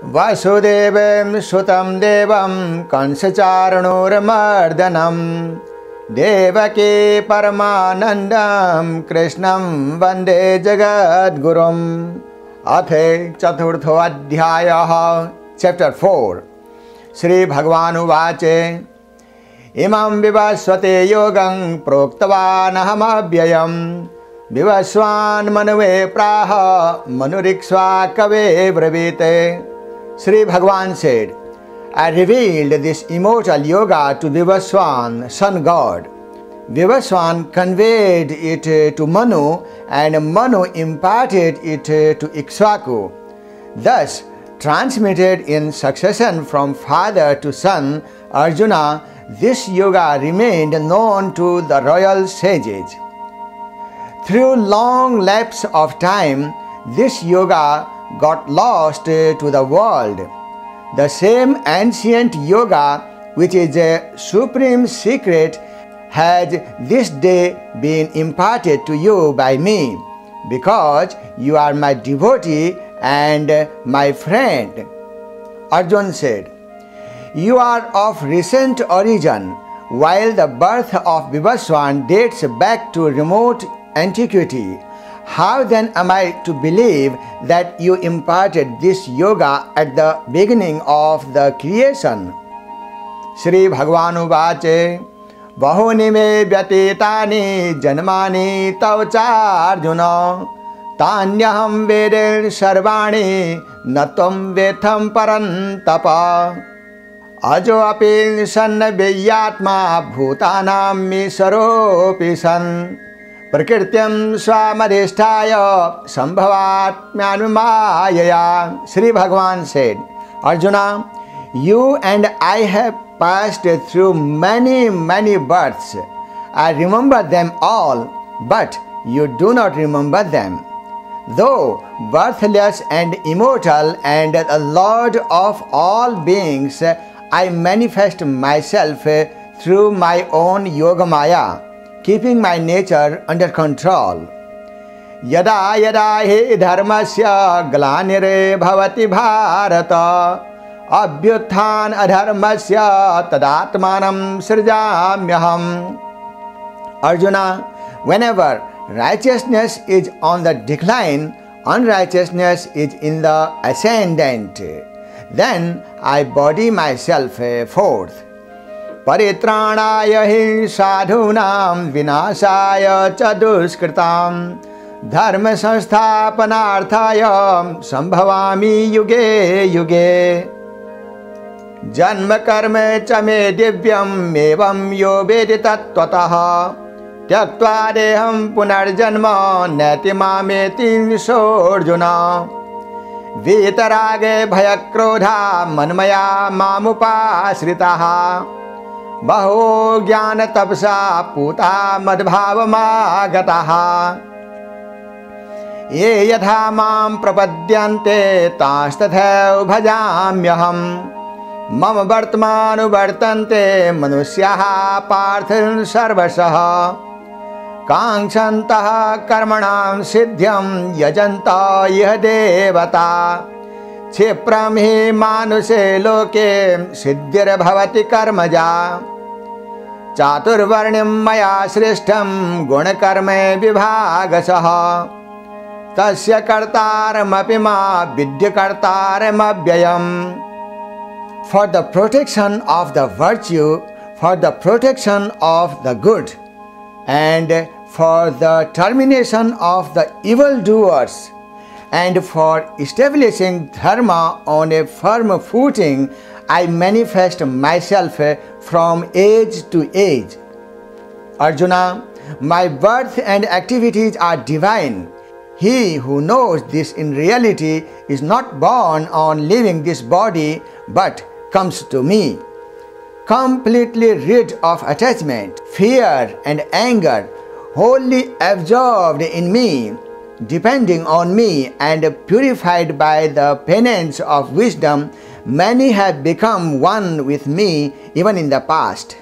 वासुदेवं सुतं देवं कंसचारणूरमर्दनं देवकी परमानन्दं कृष्णं वन्दे जगद्गुरुम्। अथ चतुर्थोऽध्यायः चैप्टर 4। श्री भगवानुवाच इमं विवस्वते योगं प्रोक्तवानहमव्ययम् विवस्वान् मनुवे प्राह मनुरिक्ष्वा कवे ब्रवीते। Sri Bhagavan said, I revealed this immortal yoga to Vivaswan, sun god. Vivaswan conveyed it to Manu, and Manu imparted it to Ikshvaku. Thus, transmitted in succession from father to son, Arjuna, this yoga remained known to the royal sages. Through long lapse of time, this yoga got lost to the world. The same ancient yoga, which is a supreme secret, has this day been imparted to you by me, because you are my devotee and my friend. Arjuna said, you are of recent origin, while the birth of Vivaswan dates back to remote antiquity. How then am I to believe that you imparted this yoga at the beginning of the creation? Sri Bhagavanuvāce bahuni me vyatitani janmani tav ca Arjuna tanyaham vede sarvani natam vetham parantapa ajo api sanna veyyatma bhutanam misaropi san प्रकृत्यं स्वामधिष्ठाय संभवात्म्यानुमायया. Sri Bhagavan said, Arjuna, you and I have passed through many births. I remember them all, but you do not remember them. Though birthless and immortal and the Lord of all beings, I manifest myself through my own Yogamaya, keeping my nature under control. Yada yada hi dharmasya glanire bhavati bharata abhyuthan adharmasya tadatmanam srijamyaham. Arjuna, whenever righteousness is on the decline, unrighteousness is in the ascendant, then I body myself forth. परित्राणाय हि साधूनां विनाशाय च दुष्कृतां धर्म संस्थापनार्थाय संभवामि युगे युगे। जन्म कर्म च मे दिव्यम् एवं यो वेद तत्त्वतः त्यक्त्वा देहं पुनर्जन्म नैति मामेति सोऽर्जुन। वीतरागे भयक्रोधा मन्मया मामुपाश्रिताः बहो ज्ञान तपसा पूता मद्भावमागताः ये यथा मां प्रपद्यन्ते तांस्तथैव भजाम्यहम् मम वर्तमानुवर्तन्ते मनुष्याः पार्थ सर्वशः काङ्क्षन्तः कर्मणां सिद्ध्यं यजन्तो इह देवता क्षिप्रं हि मानुषे लोके सिद्धिर्भवति कर्मजा चातुर्वर्ण्यं मया सृष्टं गुणकर्मे विभागशः तस्य कर्तारमपि मा विद्य कर्तारमव्ययम्. For the protection of the virtue, for the protection of the good, and for the termination of the evildoers, and for establishing dharma on a firm footing, I manifest myself from age to age. Arjuna, my birth and activities are divine. He who knows this in reality is not born on leaving this body, but comes to me, completely rid of attachment, fear and anger, wholly absorbed in me, depending on me and purified by the penance of wisdom. Many have become one with me even in the past.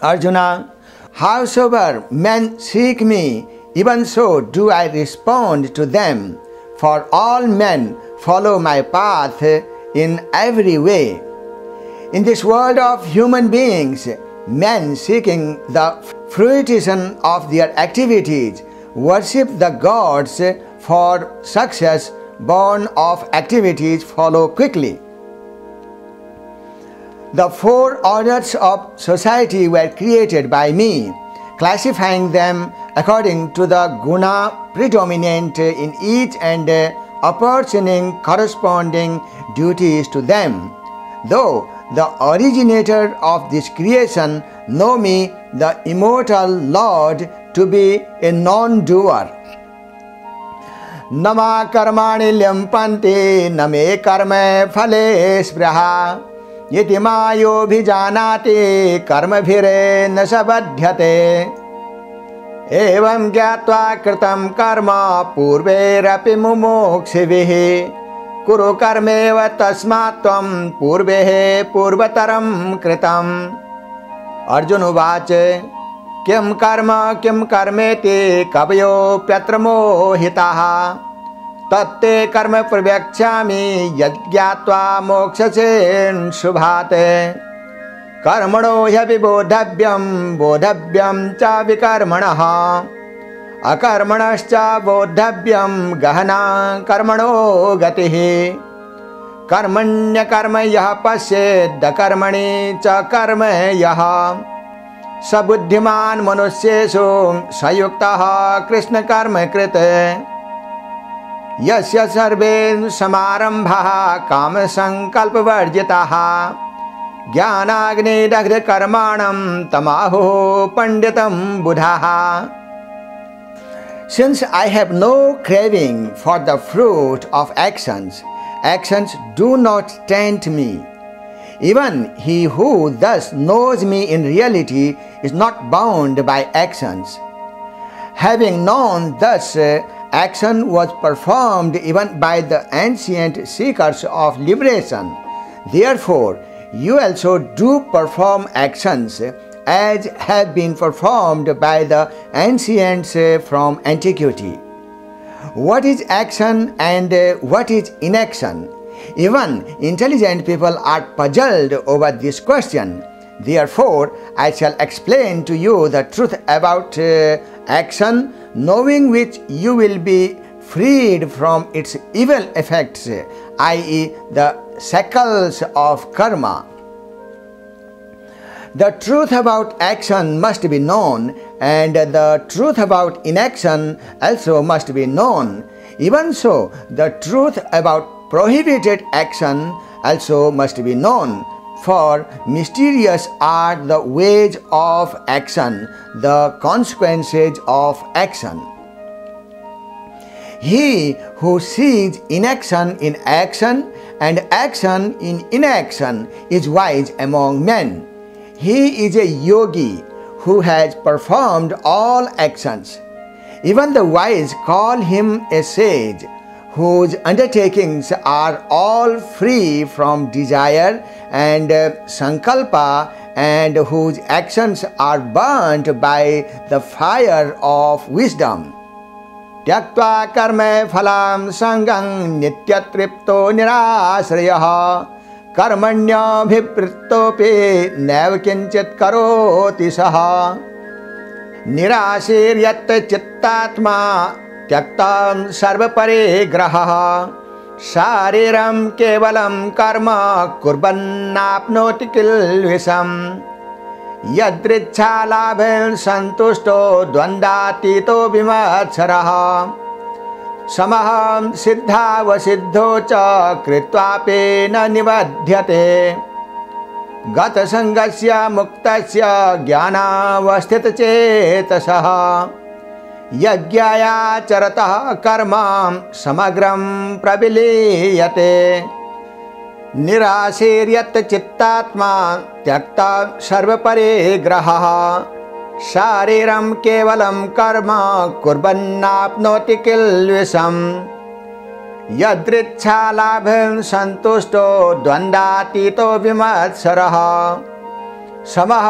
Arjuna, howsoever men seek me, even so do I respond to them. For all men follow my path in every way. In this world of human beings, men seeking the fruition of their activities worship the gods for success born of activities follow quickly. The four orders of society were created by me, classifying them according to the guna predominant in each and apportioning corresponding duties to them. Though the originator of this creation know me, the immortal Lord, to be a non-doer. Nama karmani lyampanti name karma phale spraha yeti mayo bhijanati karma bhire nasabadhyate evam gyatva kritam karma purverapi mumokshivih kuru karmeva tasmatvam purvehe purvataram kritam. Arjun uvache किम कर्मेति कवयोप्यत्र मोहिताः तत्ते कर्म प्रवक्ष्यामि यज्ञात्वा मोक्षसे शुभाते कर्मणो ह्यपि बोधव्यं च विकर्मणः अकर्मणश्च बोधव्यं गहना कर्मणो गतिः कर्मण्यकर्म यः पश्येदकर्मणि च कर्म यः स बुद्धिमान मनुष्येषु सयुक्तः कृष्ण कर्म कृत यस्य सर्वे समारंभाः काम संकल्प वर्जिताः ज्ञानाग्निदग्ध कर्माणं तमाहुः पंडितं बुधाः. Since I have no craving for the fruit of actions, actions do not tempt me. Even he who thus knows me in reality is not bound by actions. Having known thus, action was performed even by the ancient seekers of liberation. Therefore, you also do perform actions as have been performed by the ancients from antiquity. What is action and what is inaction? Even intelligent people are puzzled over this question. Therefore, I shall explain to you the truth about action, knowing which you will be freed from its evil effects, i.e., the shackles of karma. The truth about action must be known, and the truth about inaction also must be known. Even so, the truth about prohibited action also must be known, for mysterious are the ways of action, the consequences of action. He who sees inaction in action and action in inaction is wise among men. He is a yogi who has performed all actions. Even the wise call him a sage, whose undertakings are all free from desire and sankalpa, and whose actions are burnt by the fire of wisdom. Tyaktva karma phalam sangam nityatripto nirashrayah karmanyabhiprittopi naiva kinchit karoti saha nirashiryat chittatma त्यक्तं सर्वपरिग्रहः शारीरं केवलं कर्म कुर्वन्नाप्नोति किल्बिषम् यदृच्छालाभेन सन्तुष्टो द्वन्द्वातीतो विमत्सरः समः सिद्धावसिद्धो च कृत्वापि न निबध्यते गतसङ्गस्य मुक्तस्य ज्ञानावस्थितचेतसः यज्ञायाचरतः कर्म समग्रं प्रविलीयते निराशीर्यत् चित्तात्मा त्यक्ता सर्वपरिग्रहः शारीरं केवलं कर्म कुर्वन्नाप्नोति किल्बिषम् यदृच्छालाभेन सन्तुष्टो द्वन्द्वातीतो विमत्सरः समः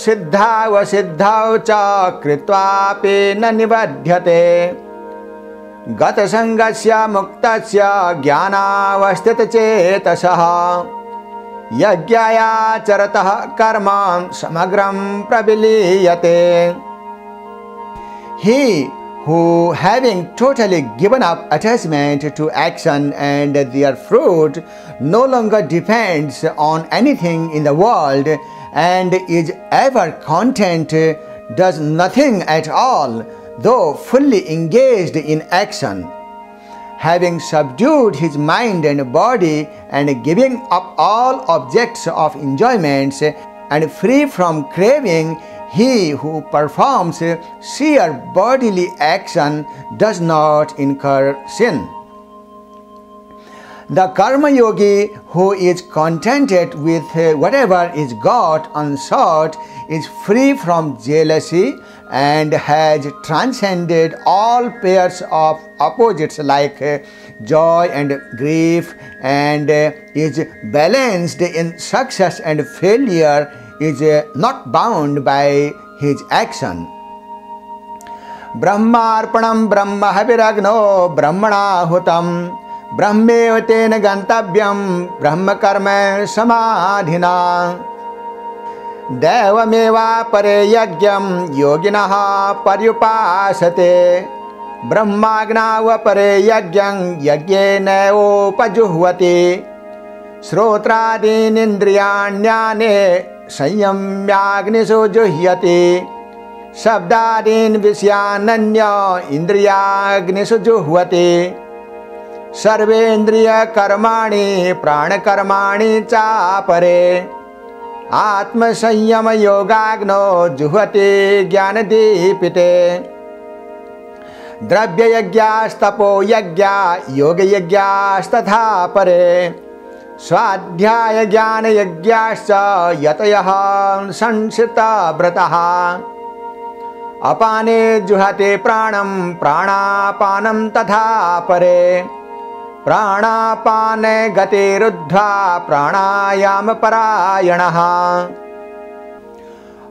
सिद्धावसिद्धौ च कृत्वापि न निबध्यते गतसंगस्य मुक्तस्य ज्ञानावस्थितचेतसः यज्ञायाचरतः कर्म समग्रं प्रविलीयते. He who, having totally given up attachment to action and their fruit, no longer depends on anything in the world and is ever content, does nothing at all, though fully engaged in action. Having subdued his mind and body and giving up all objects of enjoyments and free from craving, he who performs sheer bodily action does not incur sin. The Karma Yogi who is contented with whatever is got unsought is free from jealousy and has transcended all pairs of opposites like joy and grief, and is balanced in success and failure, is not bound by his action. Brahmarpanam brahma haviragno brahmanahutam brahmeva tena gantavyam brahma karma samadhina. Devameva pare yagyam yoginaha paryupasate brahmagnava pare yagyam yagyena upajuhvati श्रोत्रादीन इंद्रियाण्याने संयम्याग्निषु जुह्यति शब्दादीन विषयानन्य इंद्रियाग्निषु जुह्वति सर्वेन्द्रिय कर्माणि प्राणकर्माणि चापरे आत्मसंयम योगाग्नो जुह्वति ज्ञानदीपिते द्रव्ययज्ञास्तपो यज्ञा योगयज्ञास्तथा परे स्वाध्याय ज्ञान यज्ञाश्च यतयः संसिता व्रतः अपाने जुहते प्राणं प्राणापानं तथा परे प्राणापाने गतिरुद्ध्वा प्राणायाम परायणः.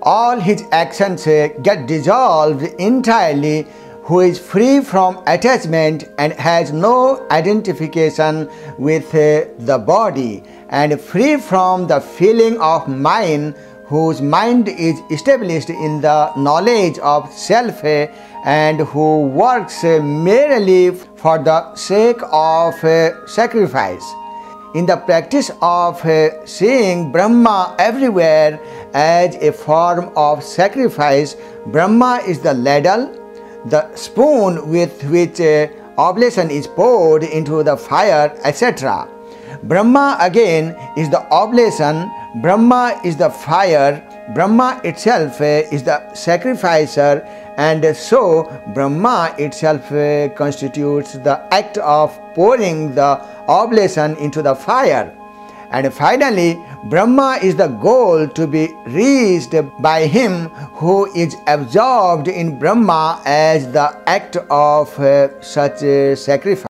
All his actions get dissolved entirely who is free from attachment and has no identification with the body, and free from the feeling of mind, whose mind is established in the knowledge of self, and who works merely for the sake of sacrifice. In the practice of seeing Brahma everywhere as a form of sacrifice, Brahma is the ladle, the spoon with which oblation is poured into the fire, etc. Brahma again is the oblation, Brahma is the fire, Brahma itself is the sacrificer, and so Brahma itself constitutes the act of pouring the oblation into the fire. And finally, Brahma is the goal to be reached by him who is absorbed in Brahma as the act of such sacrifice.